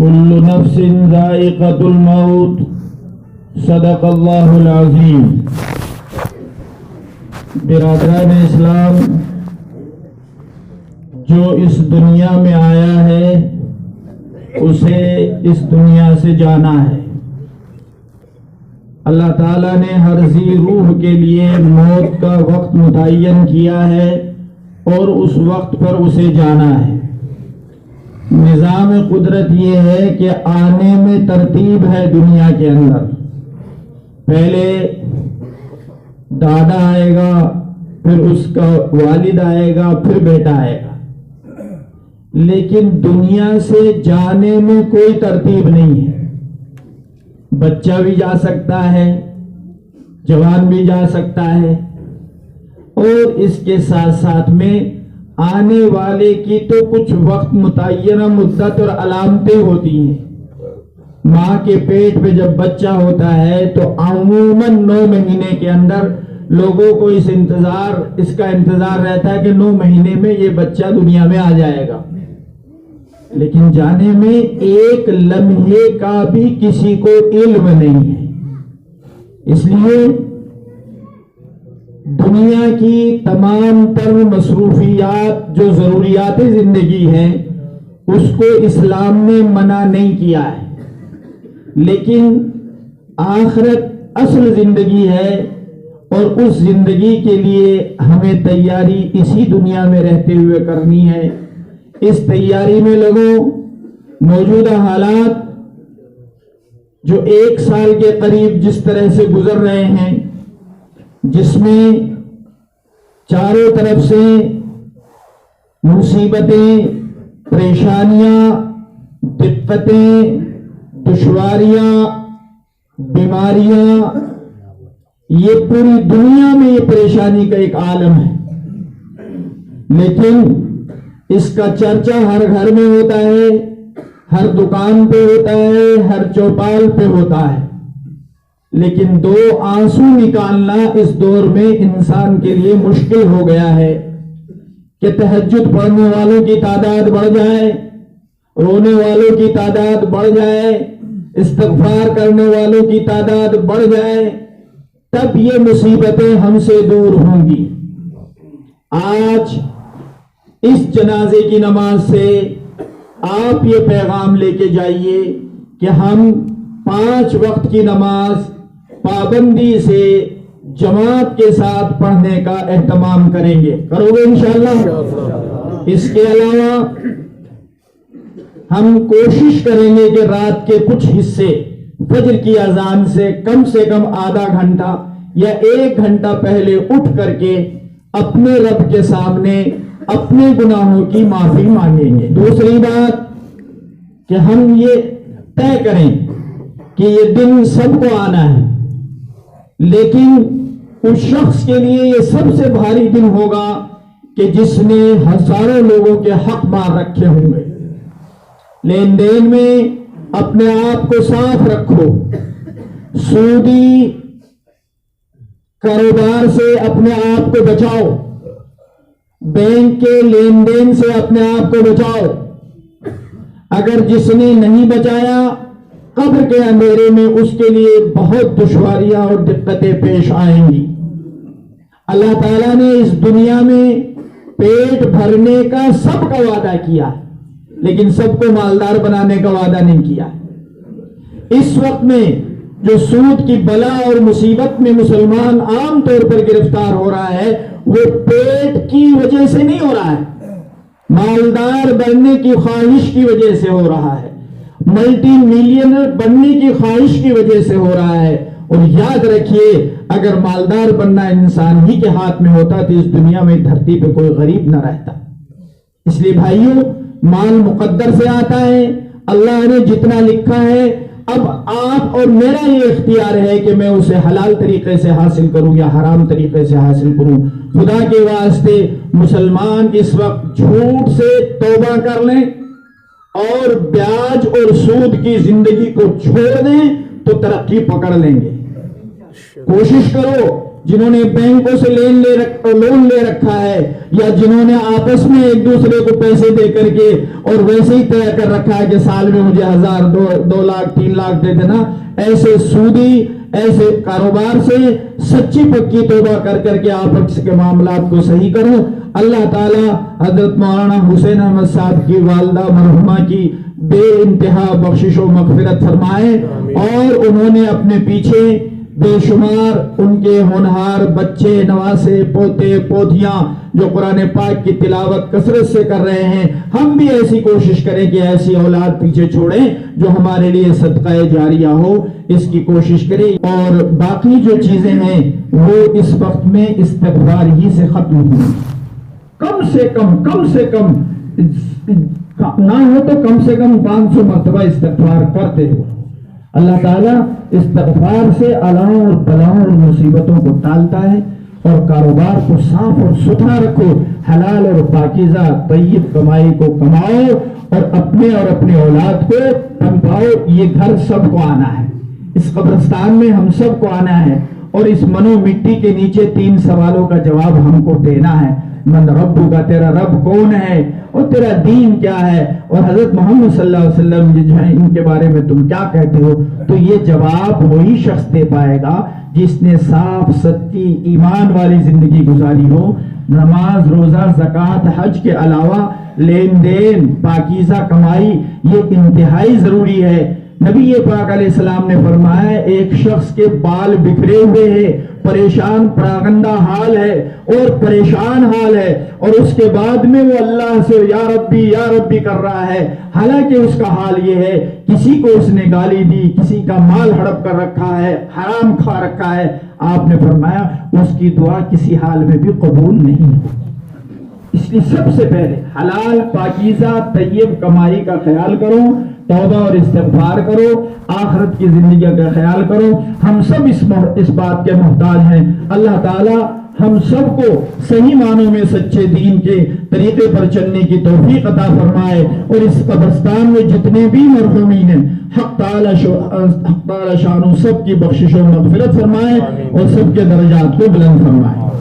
كل نفس ذائقة الموت صدق اللہ العظیم۔ برادران اسلام، جو اس دنیا میں آیا ہے اسے اس دنیا سے جانا ہے۔ اللہ تعالیٰ نے ہر ذی روح کے لیے موت کا وقت متعین کیا ہے اور اس وقت پر اسے جانا ہے۔ نظام قدرت یہ ہے کہ آنے میں ترتیب ہے دنیا کے اندر۔ پہلے دادا آئے گا، پھر اس کا والد آئے گا، پھر بیٹا آئے گا، لیکن دنیا سے جانے میں کوئی ترتیب نہیں ہے۔ بچہ بھی جا سکتا ہے، جوان بھی جا سکتا ہے، اور اس کے ساتھ ساتھ میں آنے والے کی تو کچھ وقت متعینہ مدت اور علامتیں ہوتی ہیں۔ ماں کے پیٹ پہ جب بچہ ہوتا ہے تو عموماً 9 مہینے کے اندر لوگوں کو اس کا انتظار رہتا ہے کہ 9 مہینے میں یہ بچہ دنیا میں آ جائے گا، لیکن جانے میں ایک لمحے کا بھی کسی کو علم نہیں ہے۔ اس لیے دنیا کی تمام تر مصروفیات جو ضروریات زندگی ہیں اس کو اسلام نے منع نہیں کیا ہے، لیکن آخرت اصل زندگی ہے، اور اس زندگی کے لیے ہمیں تیاری اسی دنیا میں رہتے ہوئے کرنی ہے۔ اس تیاری میں لوگوں، موجودہ حالات جو 1 سال کے قریب جس طرح سے گزر رہے ہیں، جس میں چاروں طرف سے مصیبتیں، پریشانیاں، دقتیں، دشواریاں، بیماریاں، یہ پوری دنیا میں یہ پریشانی کا ایک عالم ہے، لیکن اس کا چرچا ہر گھر میں ہوتا ہے، ہر دکان پہ ہوتا ہے، ہر چوپال پہ ہوتا ہے، لیکن 2 آنسو نکالنا اس دور میں انسان کے لیے مشکل ہو گیا ہے کہ تہجد پڑھنے والوں کی تعداد بڑھ جائے، رونے والوں کی تعداد بڑھ جائے، استغفار کرنے والوں کی تعداد بڑھ جائے، تب یہ مصیبتیں ہم سے دور ہوں گی۔ آج اس جنازے کی نماز سے آپ یہ پیغام لے کے جائیے کہ ہم 5 وقت کی نماز پابندی سے جماعت کے ساتھ پڑھنے کا اہتمام کریں گے۔ کرو گے انشاءاللہ؟ اس کے علاوہ ہم کوشش کریں گے کہ رات کے کچھ حصے فجر کی اذان سے کم آدھا گھنٹہ یا 1 گھنٹہ پہلے اٹھ کر کے اپنے رب کے سامنے اپنے گناہوں کی معافی مانگیں گے۔ دوسری بات کہ ہم یہ طے کریں کہ یہ دن سب کو آنا ہے، لیکن اس شخص کے لیے یہ سب سے بھاری دن ہوگا کہ جس نے ہزاروں لوگوں کے حق مار رکھے ہوں گے۔ لین دین میں اپنے آپ کو صاف رکھو، سودی کاروبار سے اپنے آپ کو بچاؤ، بینک کے لین دین سے اپنے آپ کو بچاؤ۔ اگر جس نے نہیں بچایا، قبر کے اندھیرے میں اس کے لیے بہت دشواریاں اور دقتیں پیش آئیں گی۔ اللہ تعالیٰ نے اس دنیا میں پیٹ بھرنے کا سب کا وعدہ کیا، لیکن سب کو مالدار بنانے کا وعدہ نہیں کیا۔ اس وقت میں جو سود کی بلا اور مصیبت میں مسلمان عام طور پر گرفتار ہو رہا ہے، وہ پیٹ کی وجہ سے نہیں ہو رہا ہے، مالدار بننے کی خواہش کی وجہ سے ہو رہا ہے، ملٹی ملینر بننے کی خواہش کی وجہ سے ہو رہا ہے۔ اور یاد رکھیے، اگر مالدار بننا انسان ہی کے ہاتھ میں ہوتا تو اس دنیا میں دھرتی پہ کوئی غریب نہ رہتا۔ اس لیے بھائیوں، مال مقدر سے آتا ہے، اللہ نے جتنا لکھا ہے، اب آپ اور میرا یہ اختیار ہے کہ میں اسے حلال طریقے سے حاصل کروں یا حرام طریقے سے حاصل کروں۔ خدا کے واسطے مسلمان اس وقت جھوٹ سے توبہ کر لیں اور بیاج اور سود کی زندگی کو چھوڑ دیں تو ترقی پکڑ لیں گے۔ کوشش کرو جنہوں نے بینکوں سے لون لے رکھا ہے، یا جنہوں نے آپس میں ایک دوسرے کو پیسے دے کر کے اور ویسے ہی طے کر رکھا ہے کہ سال میں مجھے 1000 2 لاکھ 3 لاکھ دے دینا، ایسے سودی ایسے کاروبار سے سچی پکی توبہ کر کر کے آپس کے معاملات کو صحیح کرو۔ اللہ تعالی حضرت مولانا حسین احمد صاحب کی والدہ مرحومہ کی بے انتہا بخشش و مغفرت فرمائے، اور انہوں نے اپنے پیچھے بے شمار ان کے ہونہار بچے، نواسے، پوتے پوتیاں جو قرآن پاک کی تلاوت کثرت سے کر رہے ہیں، ہم بھی ایسی کوشش کریں کہ ایسی اولاد پیچھے چھوڑیں جو ہمارے لیے صدقہ جاریہ ہو، اس کی کوشش کریں۔ اور باقی جو چیزیں ہیں وہ اس وقت میں استغفار ہی سے ختم ہوئی، کم سے کم نہ ہو تو کم سے کم 500 مرتبہ استغفار کرتے ہو۔ اللہ تعالیٰ استغفار سے آلاؤں اور بلاؤں اور مصیبتوں کو ٹالتا ہے، اور کاروبار کو صاف اور ستھرا رکھو، حلال اور پاکیزہ طیب کمائی کو کماؤ، اور اپنے اولاد کو پنپاؤ۔ یہ گھر سب کو آنا ہے، اس قبرستان میں ہم سب کو آنا ہے، اور اس منو مٹی کے نیچے 3 سوالوں کا جواب ہم کو دینا ہے۔ من ربو کا، تیرا رب کون ہے، اور تیرا دین کیا ہے، اور حضرت محمد صلی اللہ علیہ وسلم جو ہے ان کے بارے میں تم کیا کہتے ہو۔ تو یہ جواب وہی شخص دے پائے گا جس نے صاف سچی ایمان والی زندگی گزاری ہو۔ نماز، روزہ، زکوٰۃ، حج کے علاوہ لین دین، پاکیزہ کمائی، یہ انتہائی ضروری ہے۔ نبی پاک علیہ السلام نے فرمایا، ایک شخص کے بال بکھرے ہوئے ہیں، پریشان پراگندہ حال ہے اور پریشان حال ہے، اور اس کے بعد میں وہ اللہ سے یا ربی کر رہا ہے، حالانکہ اس کا حال یہ ہے کسی کو اس نے گالی دی، کسی کا مال ہڑپ کر رکھا ہے، حرام کھا رکھا ہے۔ آپ نے فرمایا اس کی دعا کسی حال میں بھی قبول نہیں ہوگی۔ اس لیے سب سے پہلے حلال پاکیزہ طیب کمائی کا خیال کرو، توبہ اور استغفار کرو، آخرت کی زندگی کا خیال کرو۔ ہم سب اس بات کے محتاج ہیں۔ اللہ تعالی ہم سب کو صحیح معنوں میں سچے دین کے طریقے پر چلنے کی توفیق عطا فرمائے، اور اس قبرستان میں جتنے بھی مرحومین ہیں حق تعالی شانو سب کی بخشش و مغفرت فرمائے، اور سب کے درجات کو بلند فرمائے۔